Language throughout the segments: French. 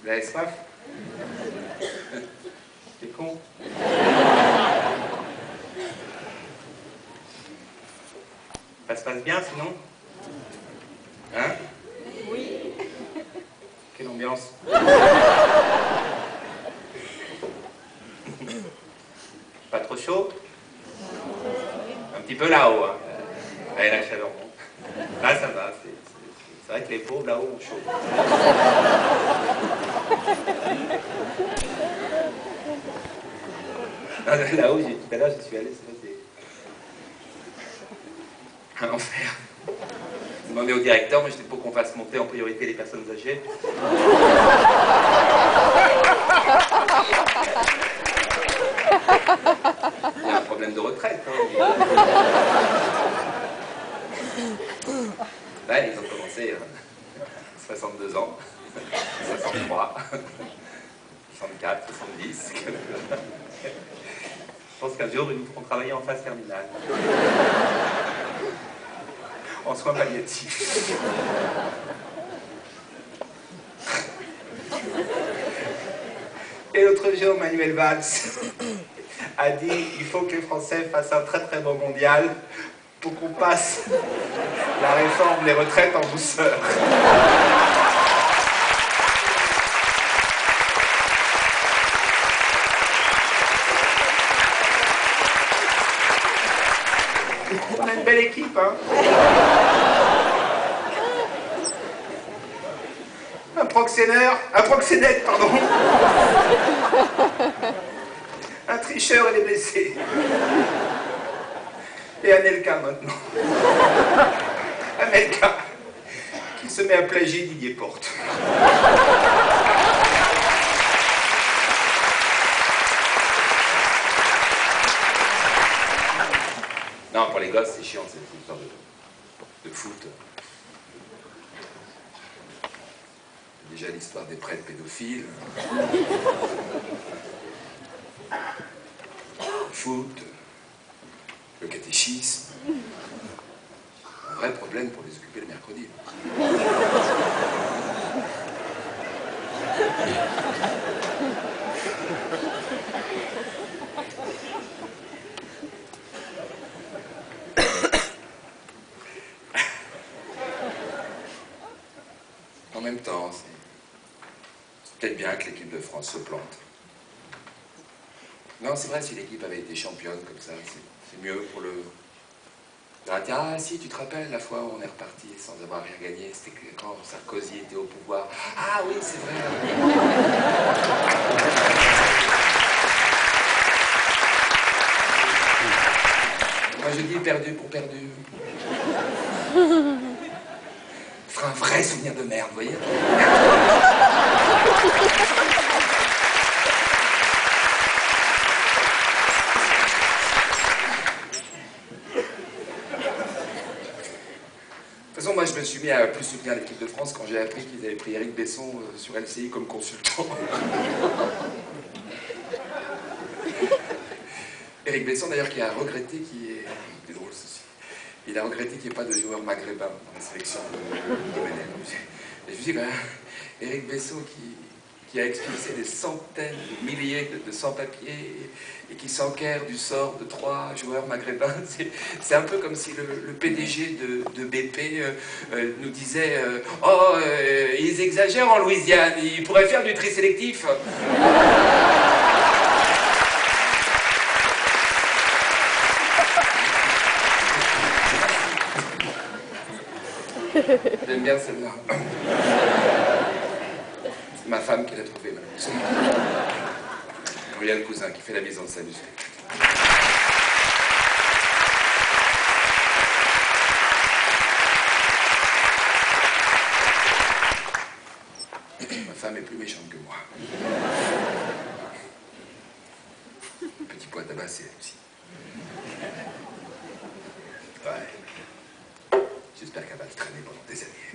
Vous avez soif? T'es con? Ça se passe bien sinon? Hein? Oui. Quelle ambiance? Pas trop chaud? Un petit peu là-haut, hein. Allez, la chaleur monte. Là, ça va. C'est vrai que les pauvres là-haut ont chaud. Là-haut, tout à l'heure, je suis allé, c'était un enfer. J'ai demandé au directeur, mais j'étais pour qu'on fasse monter en priorité les personnes âgées. Il y a un problème de retraite. Hein. Là, ils ont commencé 62 ans, 63, 64, 70. Je pense qu'un jour, ils nous feront travailler en phase terminale. En soins palliatifs. Et l'autre jour, Manuel Valls a dit il faut que les Français fassent un très très bon mondial pour qu'on passe la réforme des retraites en douceur. On a une belle équipe, hein. Un proxénète, pardon. Un tricheur et des blessés. Et Anelka maintenant. Anelka qui se met à plagier Didier Porte. Non, pour les gosses, c'est chiant, cette histoire de foot. Déjà l'histoire des prêtres pédophiles. Le foot, le catéchisme. Un vrai problème pour les occuper le mercredi. En même temps, c'est peut-être bien que l'équipe de France se plante. Non, c'est vrai, si l'équipe avait été championne comme ça, c'est mieux pour le... Ah si, tu te rappelles la fois où on est reparti sans avoir rien gagné, c'était quand Sarkozy était au pouvoir. Ah oui, c'est vrai. Moi je dis perdu pour perdu. Ce sera un vrai souvenir de merde, vous voyez. De toute façon, moi, je me suis mis à plus soutenir l'équipe de France quand j'ai appris qu'ils avaient pris Éric Besson sur LCI comme consultant. Éric Besson, d'ailleurs, qui a regretté qu'il y ait... C'est drôle, ceci. Il a regretté qu'il n'y ait pas de joueurs maghrébins dans la sélection de Domenech. Et je me suis dit, ben, Éric Besson qui a expulsé des centaines de milliers de sans-papiers et qui s'enquiert du sort de 3 joueurs maghrébins. C'est un peu comme si le PDG de BP nous disait oh, ils exagèrent en Louisiane, ils pourraient faire du tri sélectif. J'aime bien celle-là. C'est ma femme qui l'a trouvée, malheureusement. Il y a le cousin qui fait la mise en scène du spectacle. Ma femme est plus méchante que moi. Petit poids à tabac, c'est elle aussi. Ouais. J'espère qu'elle va le traîner pendant des années.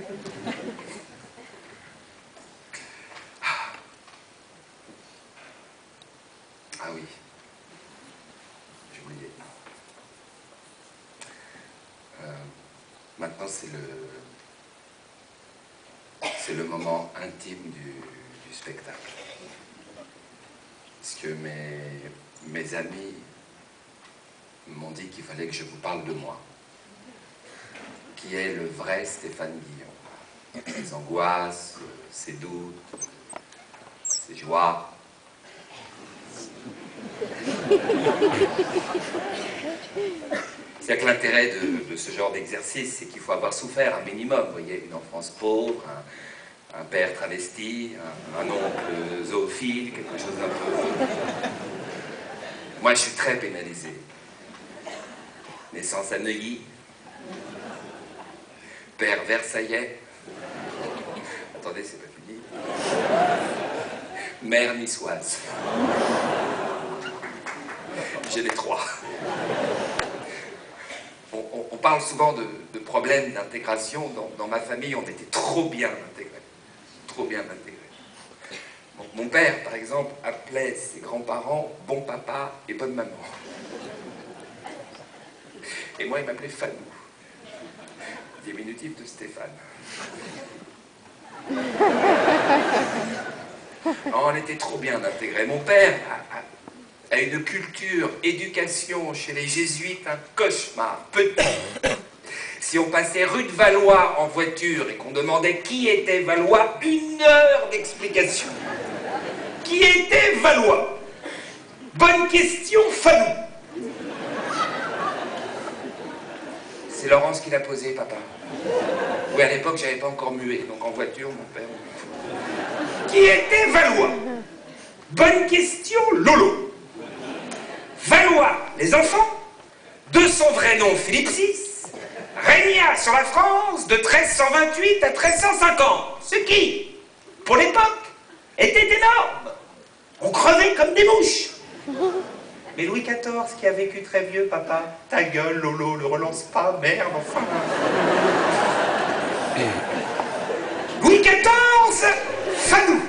Ah oui, j'ai oublié. Maintenant, c'est le moment intime du du spectacle. Parce que mes amis m'ont dit qu'il fallait que je vous parle de moi. Qui est le vrai Stéphane Guillon. Ses angoisses, ses doutes, ses joies. C'est-à-dire que l'intérêt de ce genre d'exercice, c'est qu'il faut avoir souffert un minimum. Vous voyez, une enfance pauvre, un père travesti, un oncle zoophile, quelque chose d'un peu... Moi, je suis très pénalisé. Naissance à Neuilly, père versaillais. Attendez, c'est pas fini. Mère niçoise. J'ai les trois. On parle souvent de problèmes d'intégration. Dans ma famille, on était trop bien intégrés. Trop bien intégrés. Mon père, par exemple, appelait ses grands-parents bon papa et bonne maman. Et moi, il m'appelait Fanou. Diminutif de Stéphane. On était trop bien intégrés. Mon père a une culture, éducation chez les jésuites, un cauchemar. Petit. Si on passait rue de Valois en voiture et qu'on demandait qui était Valois, 1 heure d'explication. Qui était Valois? Bonne question, Fanou. C'est Laurence qui l'a posé, papa. Oui, à l'époque, j'avais pas encore mué, donc en voiture, mon père... Qui était Valois? Bonne question, Lolo. Valois, les enfants, de son vrai nom, Philippe VI, régna sur la France de 1328 à 1350, ce qui, pour l'époque, était énorme. On crevait comme des mouches. Mais Louis XIV, qui a vécu très vieux, papa, ta gueule, Lolo, le relance pas, merde, enfin. Louis XIV, Fanou,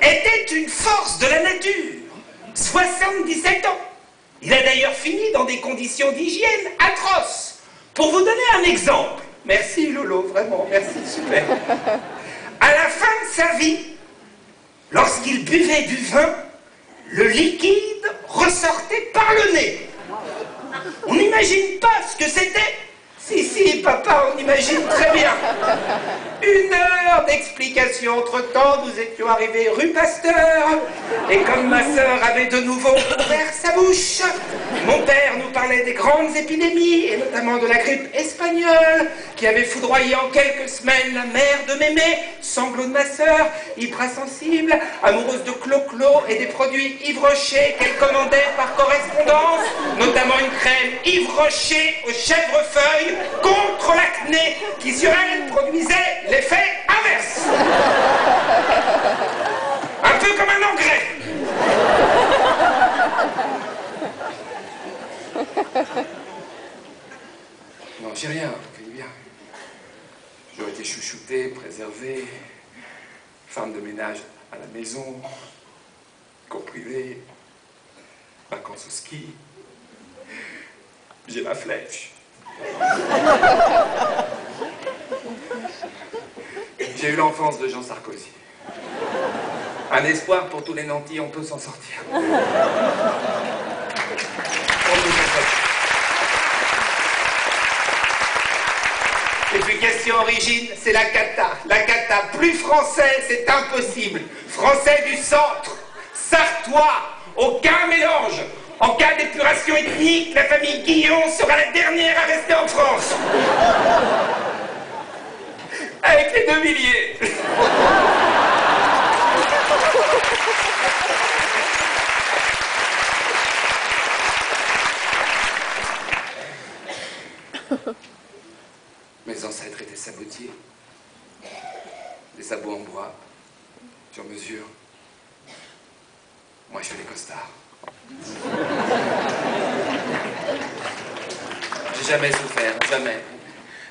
était une force de la nature, 77 ans. Il a d'ailleurs fini dans des conditions d'hygiène atroces. Pour vous donner un exemple, merci Lolo, vraiment, merci, super. À la fin de sa vie, lorsqu'il buvait du vin, le liquide ressortait par le nez. On n'imagine pas ce que c'était. Si, papa, on imagine très bien. 1 heure d'explication. Entre-temps, nous étions arrivés rue Pasteur. Et comme ma sœur avait de nouveau ouvert sa bouche, mon père nous parlait des grandes épidémies, et notamment de la grippe espagnole, qui avait foudroyé en quelques semaines la mère de Mémé, sanglot de ma sœur, hypersensible, amoureuse de Clo-Clo et des produits Yves Rocher qu'elle commandait par correspondance, notamment une crème Yves Rocher aux chèvrefeuilles, contre l'acné qui sur elle produisait l'effet inverse. Un peu comme un engrais. Non, j'ai rien, bien. J'aurais été chouchouté, préservé, femme de ménage à la maison, cours privé, vacances au ski. J'ai ma flèche. J'ai eu l'enfance de Jean Sarkozy. Un espoir pour tous les nantis, on peut s'en sortir. On peut s'en sortir. Et puis question origine, c'est la cata. La cata, plus français, c'est impossible. Français du centre, sartois, aucun mélange. En cas d'épuration ethnique, la famille Guillon sera la dernière à rester en France. Avec les 2 milliers. Mes ancêtres étaient sabotiers. Des sabots en bois, sur mesure. Moi, je fais des costards. J'ai jamais souffert, jamais.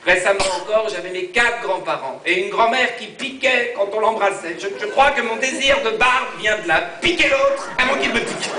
Récemment encore, j'avais mes 4 grands-parents et une grand-mère qui piquait quand on l'embrassait. Je crois que mon désir de barbe vient de là. Piquer l'autre, à moins qu'il me pique.